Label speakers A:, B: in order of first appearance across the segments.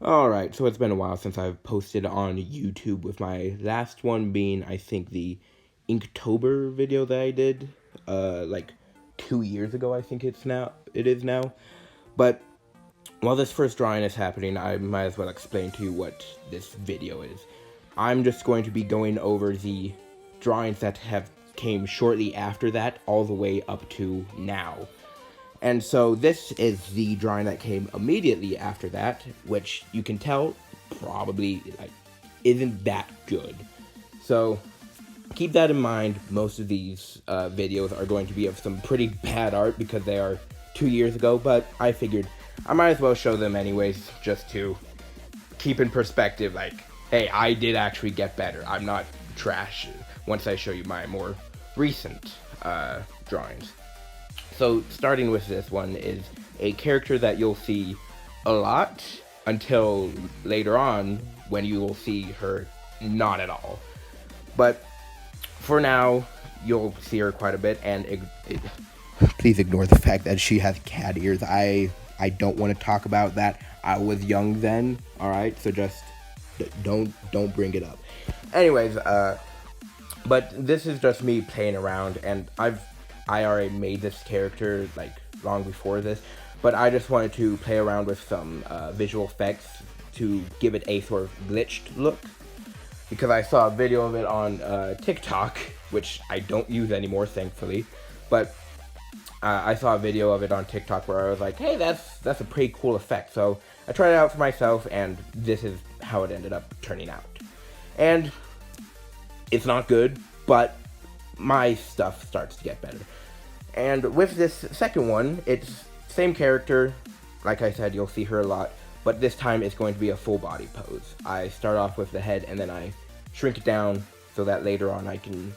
A: Alright, so it's been a while since I've posted on YouTube, with my last one being, I think, the Inktober video that I did, like 2 years ago, I think it is now. But while this first drawing is happening, I might as well explain to you what this video is. I'm just going to be going over the drawings that have came shortly after that, all the way up to now. And so this is the drawing that came immediately after that, which you can tell probably isn't that good. So keep that in mind. Most of these videos are going to be of some pretty bad art because they are 2 years ago, but I figured I might as well show them anyways, just to keep in perspective, like, hey, I did actually get better. I'm not trash once I show you my more recent drawings. So starting with this one is a character that you'll see a lot until later on, when you will see her not at all. But for now, you'll see her quite a bit, and please ignore the fact that she has cat ears. I don't want to talk about that. I was young then, alright? So just don't bring it up. Anyways, but this is just me playing around, and I already made this character like long before this, but I just wanted to play around with some visual effects to give it a sort of glitched look, because I saw a video of it on TikTok, which I don't use anymore, thankfully, but I saw a video of it on TikTok where I was like, hey, that's a pretty cool effect, so I tried it out for myself, and this is how it ended up turning out. And it's not good, but my stuff starts to get better. And with this second one, it's same character. Like I said, you'll see her a lot, but this time it's going to be a full body pose. I start off with the head, and then I shrink it down so that later on I can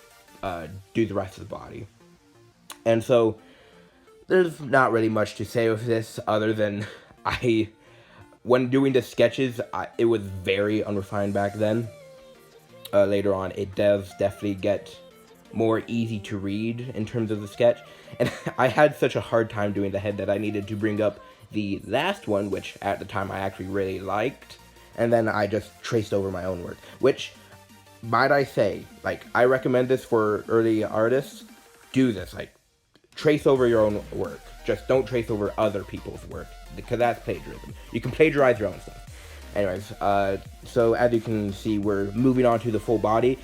A: do the rest of the body. And so there's not really much to say with this, other than when doing the sketches, it was very unrefined back then. Later on, it does definitely get more easy to read in terms of the sketch, and I had such a hard time doing the head that I needed to bring up the last one, which at the time I actually really liked, and then I just traced over my own work, which, might I say, like, I recommend this for early artists. Do this, like, trace over your own work. Just don't trace over other people's work, because that's plagiarism. You can plagiarize your own stuff. Anyways, so as you can see, we're moving on to the full body,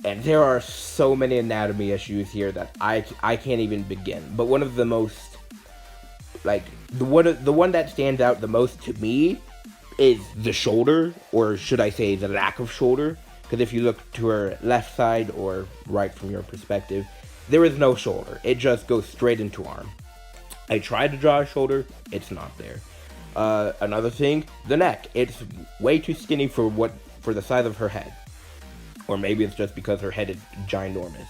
A: and there are so many anatomy issues here that I can't even begin. But one of the most, like, the one that stands out the most to me is the shoulder, or should I say the lack of shoulder, because if you look to her left side or right from your perspective, there is no shoulder. It just goes straight into arm. I tried to draw a shoulder, it's not there. Another thing, the neck. It's way too skinny for the size of her head. Or maybe it's just because her head is ginormous.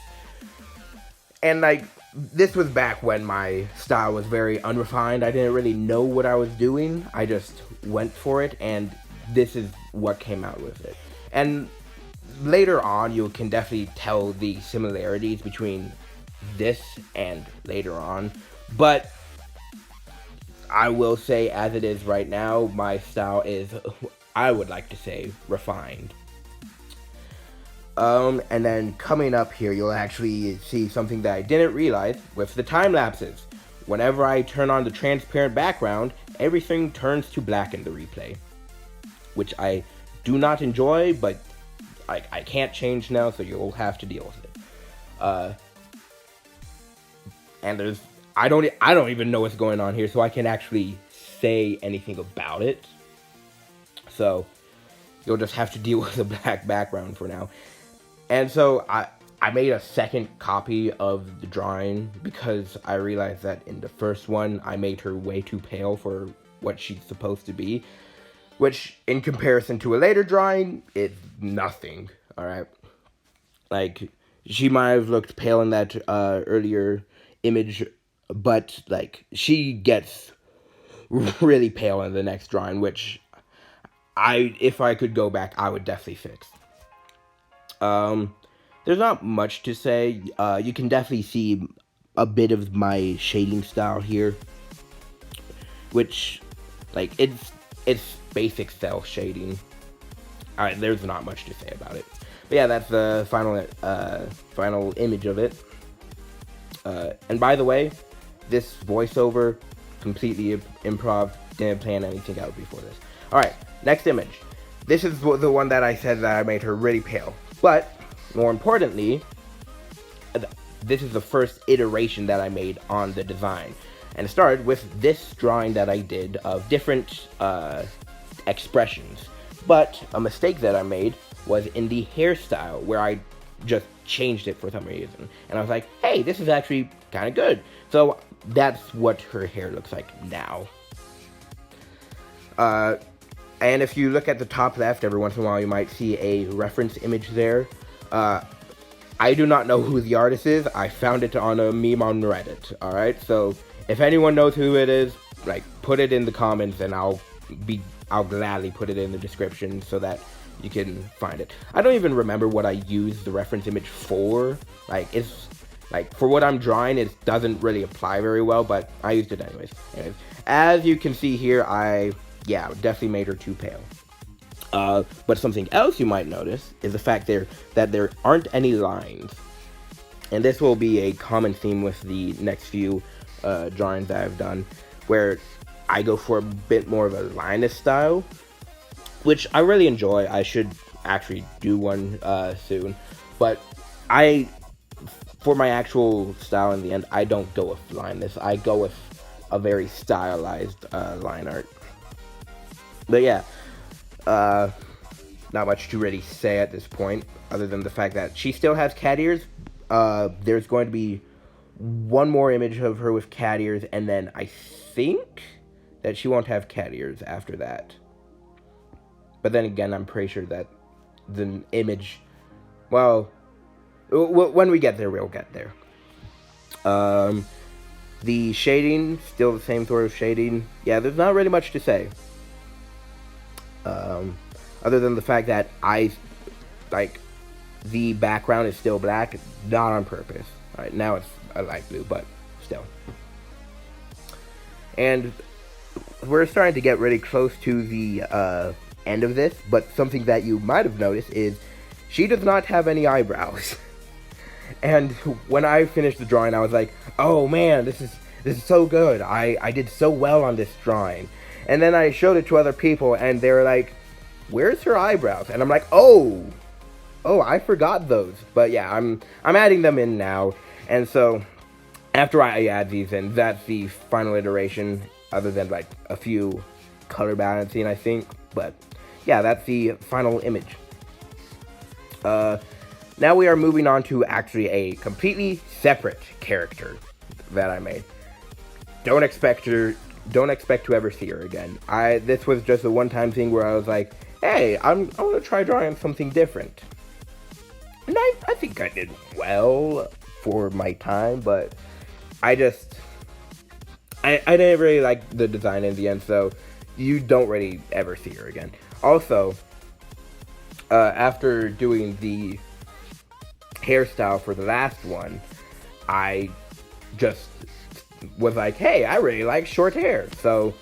A: And like, this was back when my style was very unrefined. I didn't really know what I was doing. I just went for it, and this is what came out with it. And later on, you can definitely tell the similarities between this and later on. But I will say, as it is right now, my style is, I would like to say, refined. And then coming up here, you'll actually see something that I didn't realize with the time lapses. Whenever I turn on the transparent background, everything turns to black in the replay, which I do not enjoy, but I can't change now, so you'll have to deal with it. And I don't even know what's going on here, so I can actually say anything about it. So you'll just have to deal with the black background for now. And so I made a second copy of the drawing because I realized that in the first one I made her way too pale for what she's supposed to be, which in comparison to a later drawing is nothing. All right, like, she might have looked pale in that earlier image, but like, she gets really pale in the next drawing, which if I could go back, I would definitely fix. There's not much to say. You can definitely see a bit of my shading style here, which, like, it's basic cell shading. Alright, there's not much to say about it. But yeah, that's the final image of it. And by the way, this voiceover, completely improv, didn't plan anything out before this. Alright, next image. This is the one that I said that I made her really pale. But, more importantly, this is the first iteration that I made on the design. And it started with this drawing that I did of different expressions. But a mistake that I made was in the hairstyle, where I just changed it for some reason. And I was like, hey, this is actually kind of good. So that's what her hair looks like now. And if you look at the top left, every once in a while you might see a reference image there. I do not know who the artist is. I found it on a meme on Reddit, alright? So if anyone knows who it is, like, put it in the comments and I'll gladly put it in the description so that you can find it. I don't even remember what I used the reference image for. Like, it's, like, for what I'm drawing, it doesn't really apply very well, but I used it anyways. As you can see here, yeah, definitely made her too pale. But something else you might notice is the fact that there aren't any lines. And this will be a common theme with the next few drawings that I've done, where I go for a bit more of a lineless style, which I really enjoy. I should actually do one soon. But for my actual style in the end, I don't go with lineless. I go with a very stylized line art. But yeah, not much to really say at this point, other than the fact that she still has cat ears. There's going to be one more image of her with cat ears, and then I think that she won't have cat ears after that. But then again, I'm pretty sure that the image, well, when we get there, we'll get there. The shading, still the same sort of shading. Yeah, there's not really much to say. Other than the fact that the background is still black, not on purpose. Alright, now it's a light blue, but still. And we're starting to get really close to the end of this, but something that you might have noticed is she does not have any eyebrows. And when I finished the drawing, I was like, oh man, this is so good. I did so well on this drawing. And then I showed it to other people, and they were like, where's her eyebrows? And I'm like, oh, I forgot those. But yeah, I'm adding them in now. And so after I add these in, that's the final iteration, other than like a few color balancing, I think. But yeah, that's the final image. Now we are moving on to actually a completely separate character that I made. Don't expect to ever see her again. This was just a one-time thing where I was like, hey, I want to try drawing something different. And I think I did well for my time, but I didn't really like the design in the end, so you don't really ever see her again. Also, after doing the hairstyle for the last one, I just was like, hey, I really like short hair. So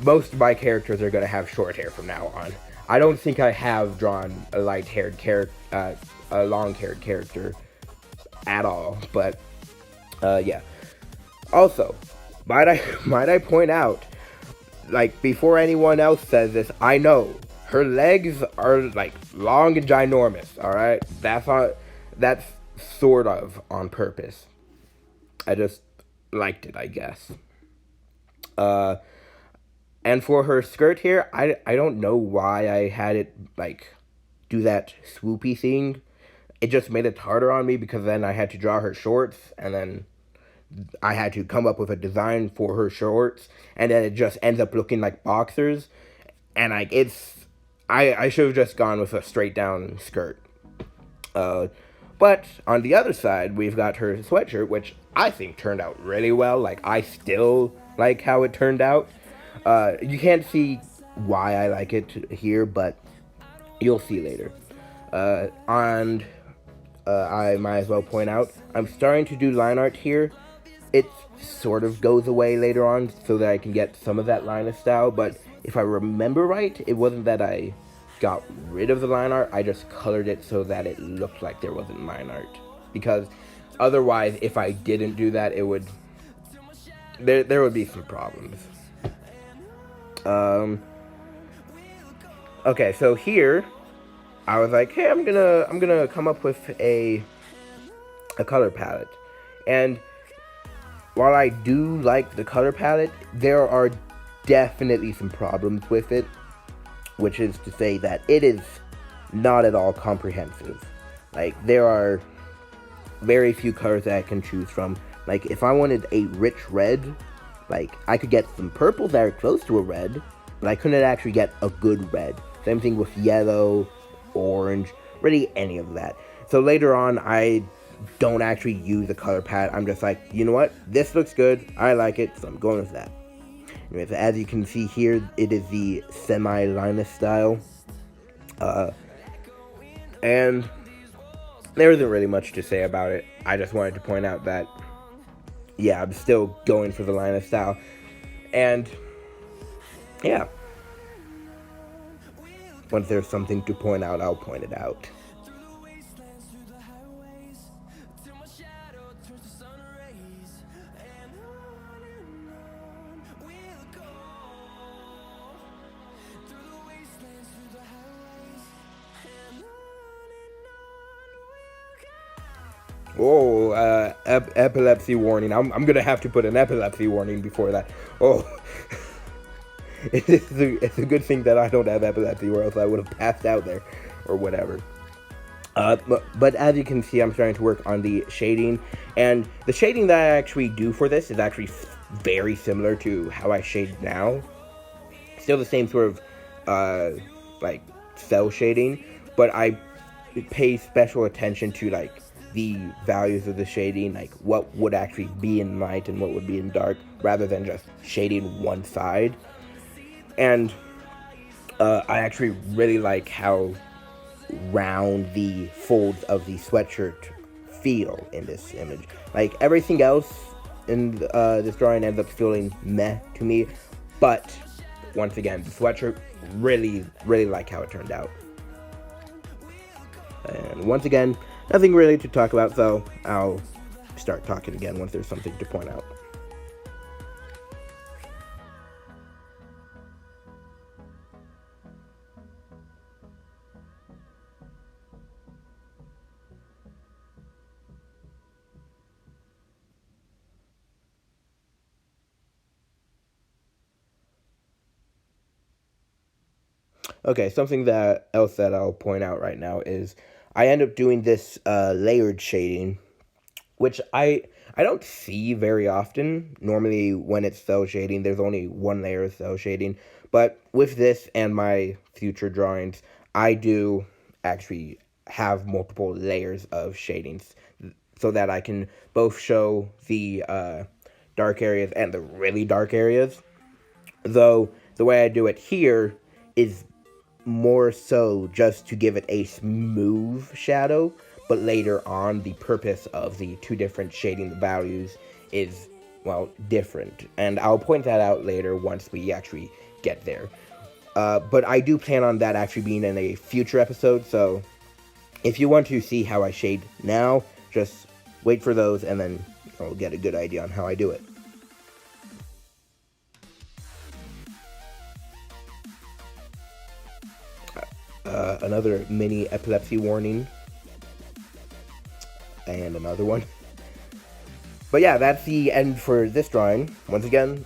A: most of my characters are going to have short hair from now on. I don't think I have drawn a light-haired character, a long-haired character at all. But yeah. Also, might I point out, like, before anyone else says this, I know her legs are like long and ginormous. All right, that's sort of on purpose. I just liked it, I guess. And for her skirt here, I don't know why I had it, like, do that swoopy thing. It just made it harder on me, because then I had to draw her shorts, and then I had to come up with a design for her shorts, and then it just ends up looking like boxers, and, like, I should have just gone with a straight down skirt. But on the other side, we've got her sweatshirt, which I think turned out really well. Like, I still like how it turned out. You can't see why I like it here, but you'll see later. And I might as well point out, I'm starting to do line art here. It sort of goes away later on so that I can get some of that line of style, but if I remember right, it wasn't that I got rid of the line art, I just colored it so that it looked like there wasn't line art. Because otherwise, if I didn't do that, it would, there would be some problems. Okay, so here, I was like, hey, I'm gonna come up with a color palette. And while I do like the color palette, there are definitely some problems with it, which is to say that it is not at all comprehensive. Like, there are very few colors that I can choose from. Like, if I wanted a rich red, like, I could get some purples that are close to a red, but I couldn't actually get a good red. Same thing with yellow, orange, really any of that. So later on, I don't actually use a color palette. I'm just like, you know what? This looks good. I like it, so I'm going with that. Anyways, as you can see here, it is the semi-Linus style. And there isn't really much to say about it. I just wanted to point out that, yeah, I'm still going for the Linus style. And, yeah. Once there's something to point out, I'll point it out. Oh, epilepsy warning. I'm gonna have to put an epilepsy warning before that. Oh, it's a good thing that I don't have epilepsy, or else I would have passed out there, or whatever. But as you can see, I'm starting to work on the shading, and the shading that I actually do for this is actually very similar to how I shade now. Still the same sort of, like, cell shading, but I pay special attention to, like, the values of the shading, like what would actually be in light and what would be in dark, rather than just shading one side. And I actually really like how round the folds of the sweatshirt feel in this image. Like, everything else in this drawing ends up feeling meh to me, but once again, the sweatshirt, really like how it turned out. And once again, nothing really to talk about, so I'll start talking again once there's something to point out. Okay, something else that I'll point out right now is I end up doing this layered shading, which I don't see very often. Normally, when it's cell shading, there's only one layer of cell shading. But with this and my future drawings, I do actually have multiple layers of shadings so that I can both show the dark areas and the really dark areas. Though the way I do it here is more so just to give it a smooth shadow, but later on the purpose of the two different shading values is, well, different, and I'll point that out later once we actually get there. But I do plan on that actually being in a future episode, so if you want to see how I shade now, just wait for those and then you'll get a good idea on how I do it. Another mini epilepsy warning. And another one. But yeah, that's the end for this drawing. Once again,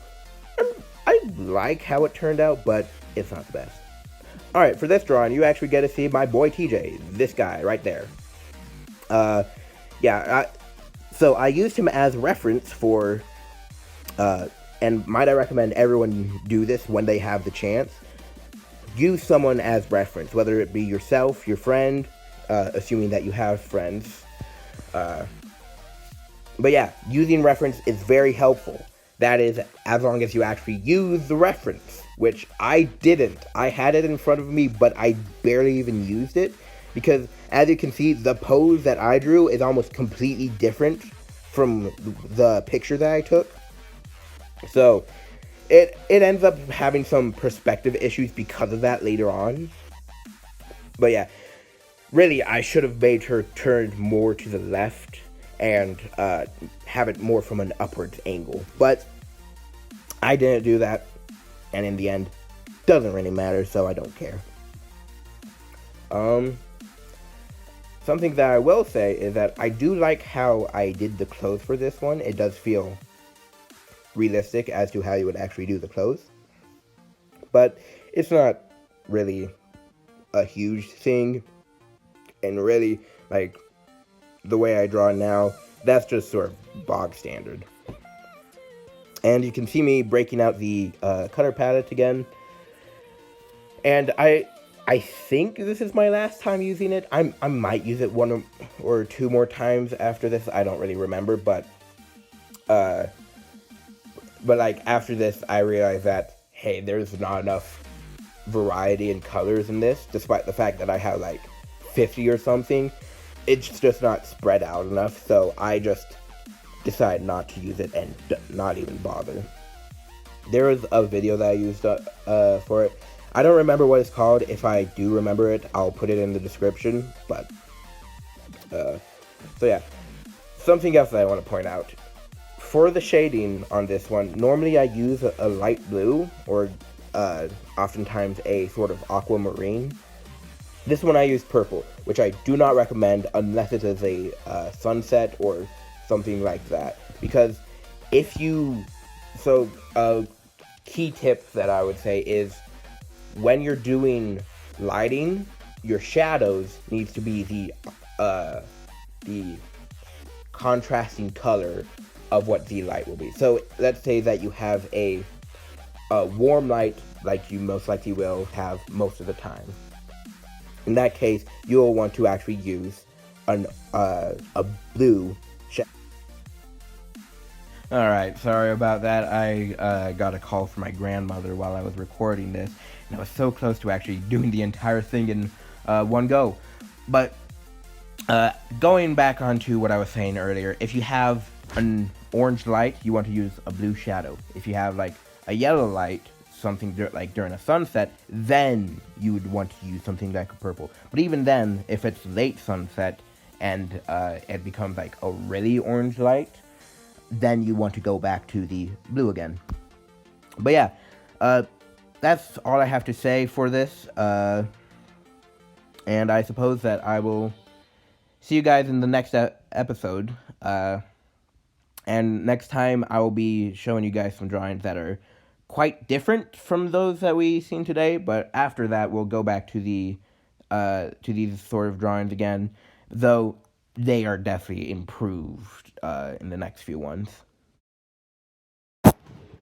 A: I like how it turned out, but it's not the best. Alright, for this drawing, you actually get to see my boy TJ. This guy, right there. So I used him as reference for, and might I recommend everyone do this when they have the chance. Use someone as reference, whether it be yourself, your friend, assuming that you have friends. But yeah, using reference is very helpful. That is, as long as you actually use the reference, which I didn't. I had it in front of me, but I barely even used it, because as you can see, the pose that I drew is almost completely different from the picture that I took. So, it ends up having some perspective issues because of that later on. But yeah, really, I should have made her turn more to the left and have it more from an upwards angle. But I didn't do that, and in the end, doesn't really matter, so I don't care. Something that I will say is that I do like how I did the clothes for this one. It does feel realistic as to how you would actually do the clothes. But it's not really a huge thing. And really, like, the way I draw now, that's just sort of bog standard. And you can see me breaking out the color palette again. And I think this is my last time using it. I might use it one or two more times after this. I don't really remember, but like after this, I realized that hey, there's not enough variety in colors in this, despite the fact that I have like 50 or something. It's just not spread out enough, so I just decided not to use it and not even bother. There was a video that I used for it. I don't remember what it's called. If I do remember it, I'll put it in the description. But, so yeah. Something else that I want to point out. For the shading on this one, normally I use a light blue, or oftentimes a sort of aquamarine. This one I use purple, which I do not recommend unless it is a sunset or something like that. Because if you... So, key tip that I would say is when you're doing lighting, your shadows needs to be the contrasting color of what the light will be. So let's say that you have a warm light, like you most likely will have most of the time. In that case, you'll want to actually use a blue shadow. Alright, sorry about that. I got a call from my grandmother while I was recording this, and I was so close to actually doing the entire thing in one go. But going back onto what I was saying earlier, if you have an orange light, you want to use a blue shadow. If you have like a yellow light, something like during a sunset, then you would want to use something like a purple. But even then, if it's late sunset and it becomes like a really orange light, then you want to go back to the blue again. But yeah, that's all I have to say for this. And I suppose that I will see you guys in the next episode. And next time I will be showing you guys some drawings that are quite different from those that we've seen today. But after that, we'll go back to these sort of drawings again, though they are definitely improved in the next few ones.